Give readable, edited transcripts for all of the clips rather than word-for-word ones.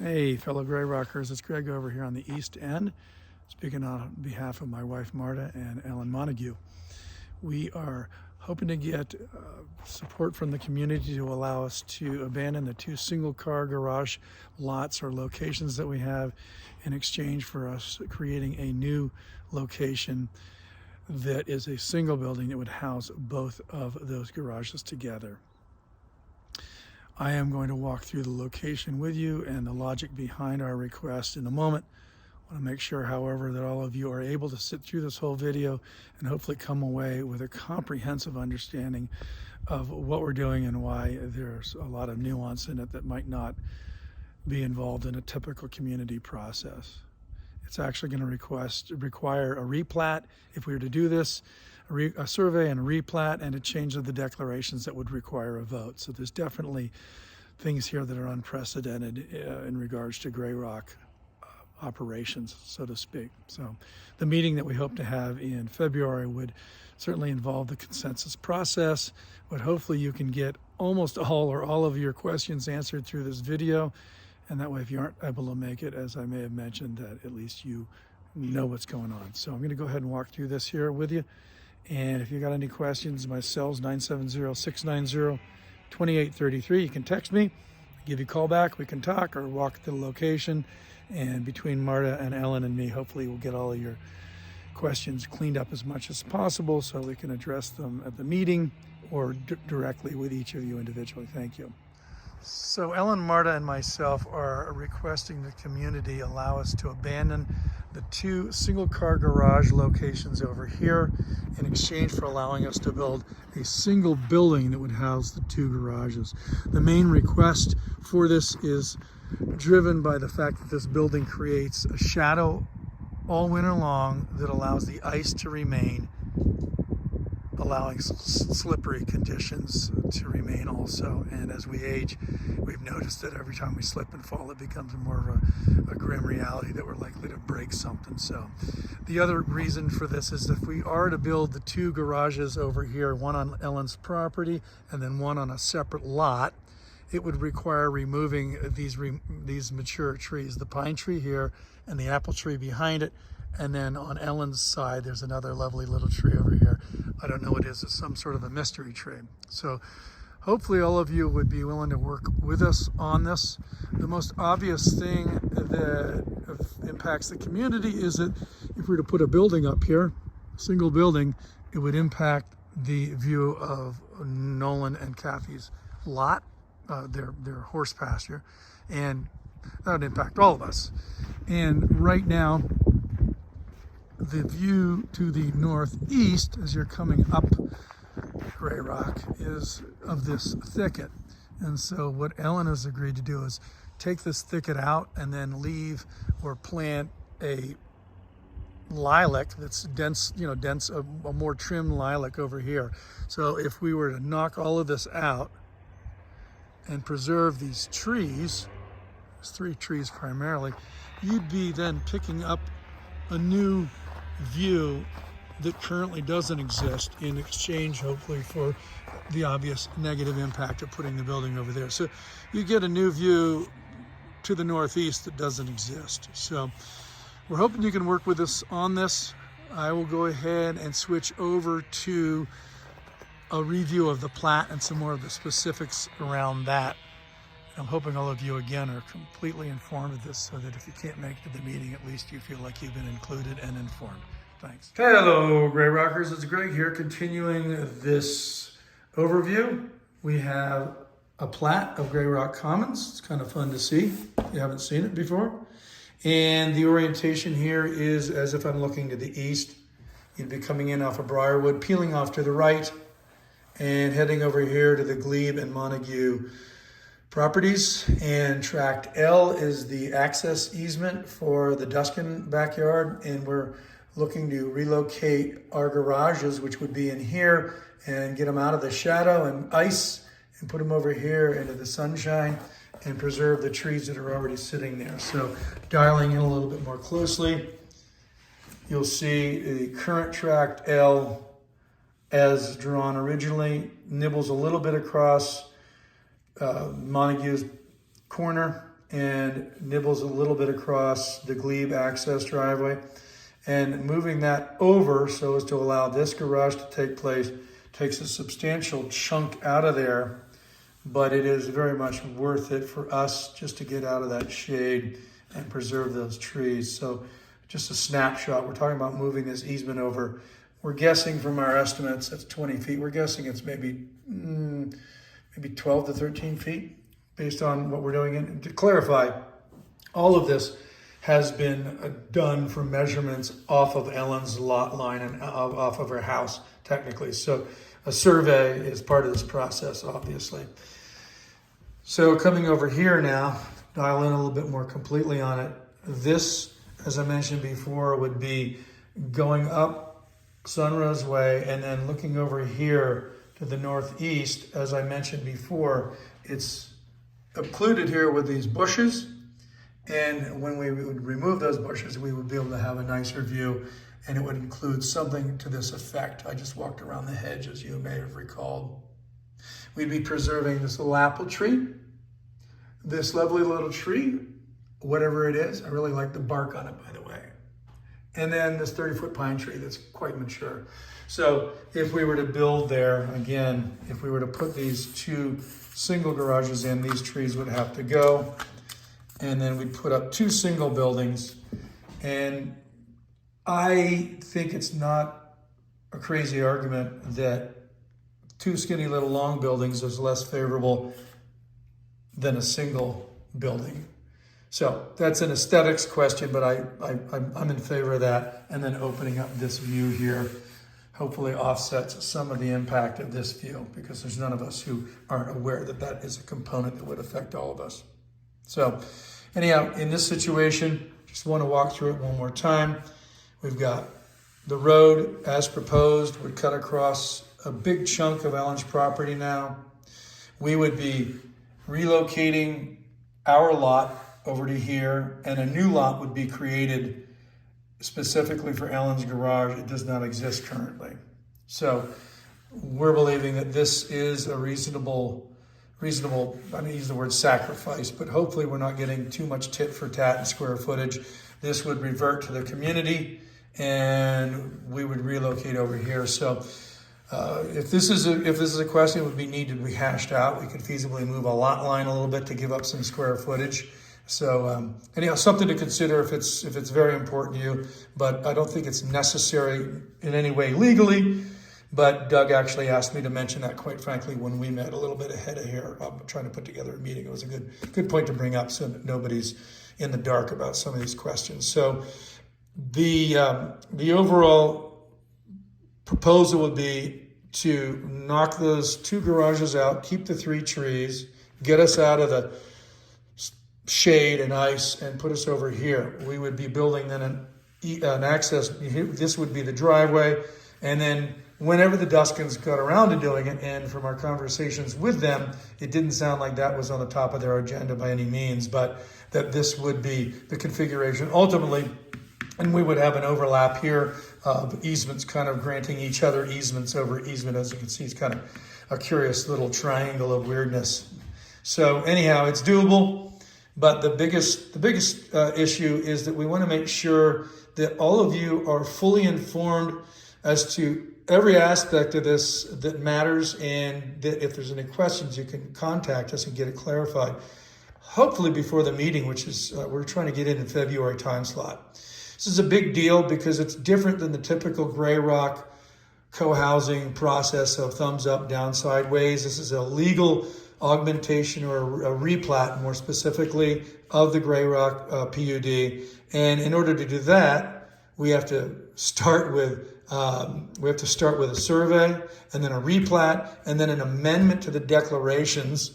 Hey, fellow Gray Rockers, it's Greg over here on the East End, speaking on behalf of my wife Marta and Ellen Montague. We are hoping to get support from the community to allow us to abandon the two single-car garage lots or locations that we have in exchange for us creating a new location that is a single building that would house both of those garages together. I am going to walk through the location with you and the logic behind our request in a moment. I want to make sure, however, that all of you are able to sit through this whole video and hopefully come away with a comprehensive understanding of what we're doing and why there's a lot of nuance in it that might not be involved in a typical community process. It's actually going to require a replat if we were to do this, a survey and a replat, and a change of the declarations that would require a vote. So there's definitely things here that are unprecedented in regards to Gray Rock operations, so to speak. So the meeting that we hope to have in February would certainly involve the consensus process, but hopefully you can get almost all or all of your questions answered through this video. And that way, if you aren't able to make it, as I may have mentioned, that at least you know what's going on. So I'm going to go ahead and walk through this here with you. And if you got any questions, my cell's 970-690-2833. You can text me, give you a call back, we can talk, or walk to the location. And between Marta and Ellen and me, hopefully we'll get all of your questions cleaned up as much as possible so we can address them at the meeting or directly with each of you individually. Thank you. So Ellen, Marta, and myself are requesting the community allow us to abandon the two single-car garage locations over here in exchange for allowing us to build a single building that would house the two garages. The main request for this is driven by the fact that this building creates a shadow all winter long that allows the ice to remain, allowing slippery conditions to remain also. And as we age, we've noticed that every time we slip and fall, it becomes more of a grim reality that we're likely to break something. So the other reason for this is if we are to build the two garages over here, one on Ellen's property and then one on a separate lot, it would require removing these mature trees, the pine tree here and the apple tree behind it. And then on Ellen's side, there's another lovely little tree over here. I don't know what it is. It's some sort of a mystery tree. So hopefully all of you would be willing to work with us on this. The most obvious thing that impacts the community is that if we were to put a building up here, a single building, it would impact the view of Nolan and Kathy's lot, their horse pasture, and that would impact all of us. And right now, the view to the northeast as you're coming up Gray Rock is of this thicket. And so what Ellen has agreed to do is take this thicket out and then leave or plant a lilac that's dense, a more trimmed lilac over here. So if we were to knock all of this out and preserve these trees, there's 3 trees primarily, you'd be then picking up a new view that currently doesn't exist in exchange, hopefully, for the obvious negative impact of putting the building over there. So you get a new view to the northeast that doesn't exist. So we're hoping you can work with us on this. I will go ahead and switch over to a review of the plat and some more of the specifics around that. I'm hoping all of you, again, are completely informed of this so that if you can't make it to the meeting, at least you feel like you've been included and informed. Thanks. Hello, Gray Rockers. It's Greg here, continuing this overview. We have a plat of Gray Rock Commons. It's kind of fun to see if you haven't seen it before. And the orientation here is as if I'm looking to the east. You'd be coming in off of Briarwood, peeling off to the right, and heading over here to the Glebe and Montague properties. And tract L is the access easement for the Duskin backyard, and we're looking to relocate our garages, which would be in here, and get them out of the shadow and ice and put them over here into the sunshine and preserve the trees that are already sitting there. So dialing in a little bit more closely, you'll see the current tract L as drawn originally, nibbles a little bit across Montague's corner and nibbles a little bit across the Glebe access driveway. And moving that over so as to allow this garage to take place takes a substantial chunk out of there, but it is very much worth it for us just to get out of that shade and preserve those trees. So just a snapshot, we're talking about moving this easement over. We're guessing from our estimates, that's 20 feet. We're guessing it's maybe 12 to 13 feet based on what we're doing. And to clarify, all of this has been done from measurements off of Ellen's lot line and off of her house, technically. So a survey is part of this process, obviously. So coming over here now, dial in a little bit more completely on it. This, as I mentioned before, would be going up Sunrose Way and then looking over here to the northeast. As I mentioned before, it's occluded here with these bushes. And when we would remove those bushes, we would be able to have a nicer view, and it would include something to this effect. I just walked around the hedge, as you may have recalled. We'd be preserving this little apple tree, this lovely little tree, whatever it is. I really like the bark on it, by the way. And then this 30-foot pine tree that's quite mature. So if we were to build there, again, if we were to put these two single garages in, these trees would have to go. And then we'd put up two single buildings. And I think it's not a crazy argument that two skinny little long buildings is less favorable than a single building. So that's an aesthetics question, but I'm in favor of that. And then opening up this view here hopefully offsets some of the impact of this view, because there's none of us who aren't aware that that is a component that would affect all of us. So anyhow, in this situation, just want to walk through it one more time. We've got the road as proposed would cut across a big chunk of Ellen's property now. We would be relocating our lot over to here, and a new lot would be created specifically for Ellen's garage. It does not exist currently. So we're believing that this is a reasonable, I don't use the word sacrifice, but hopefully we're not getting too much tit for tat in square footage. This would revert to the community and we would relocate over here. So if this is a question that would be needed to be hashed out, we could feasibly move a lot line a little bit to give up some square footage. So anyhow, something to consider if it's very important to you, but I don't think it's necessary in any way legally. But Doug actually asked me to mention that, quite frankly, when we met a little bit ahead of here. I'm trying to put together a meeting. It was a good point to bring up so that nobody's in the dark about some of these questions. So the overall proposal would be to knock those two garages out, keep the three trees, get us out of the shade and ice, and put us over here. We would be building then an access. This would be the driveway, and then whenever the Duskins got around to doing it, and from our conversations with them, it didn't sound like that was on the top of their agenda by any means, but that this would be the configuration ultimately, and we would have an overlap here of easements kind of granting each other easements over easement. As you can see, it's kind of a curious little triangle of weirdness. So anyhow, it's doable, but the biggest issue is that we want to make sure that all of you are fully informed as to every aspect of this that matters, and that if there's any questions, you can contact us and get it clarified. Hopefully before the meeting, which is we're trying to get in February time slot. This is a big deal because it's different than the typical gray rock co-housing process of thumbs up, down, sideways. This is a legal augmentation or a replat, more specifically, of the gray rock PUD. And in order to do that, we have to start with a survey, and then a replat, and then an amendment to the declarations,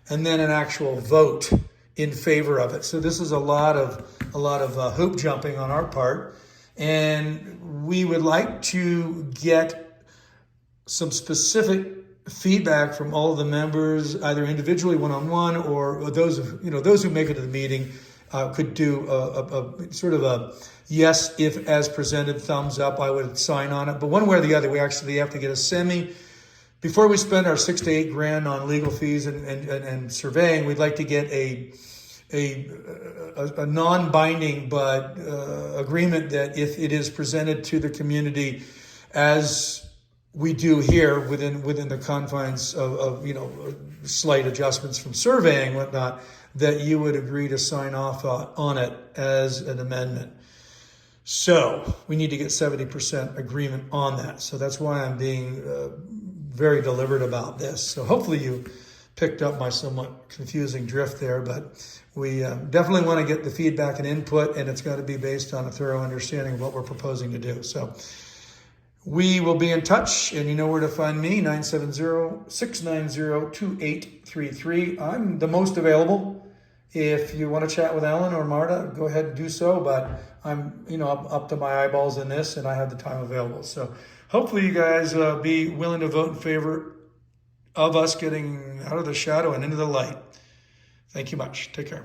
and then an actual vote in favor of it. So this is a lot of hoop jumping on our part, and we would like to get some specific feedback from all of the members, either individually, one-on-one, or those who make it to the meeting. Could do a sort of a yes, if as presented, thumbs up, I would sign on it. But one way or the other, we actually have to get a before we spend our $6 to $8 grand on legal fees and surveying, we'd like to get a a non-binding but agreement that if it is presented to the community as we do here within the confines of slight adjustments from surveying and whatnot, that you would agree to sign off on it as an amendment. So we need to get 70% agreement on that. So that's why I'm being very deliberate about this. So hopefully you picked up my somewhat confusing drift there, but we definitely want to get the feedback and input, and it's got to be based on a thorough understanding of what we're proposing to do. So we will be in touch, and you know where to find me, 970-690-2833. I'm the most available. If you want to chat with Alan or Marta, go ahead and do so, but I'm up to my eyeballs in this, and I have the time available. So hopefully you guys be willing to vote in favor of us getting out of the shadow and into the light. Thank you much. Take care.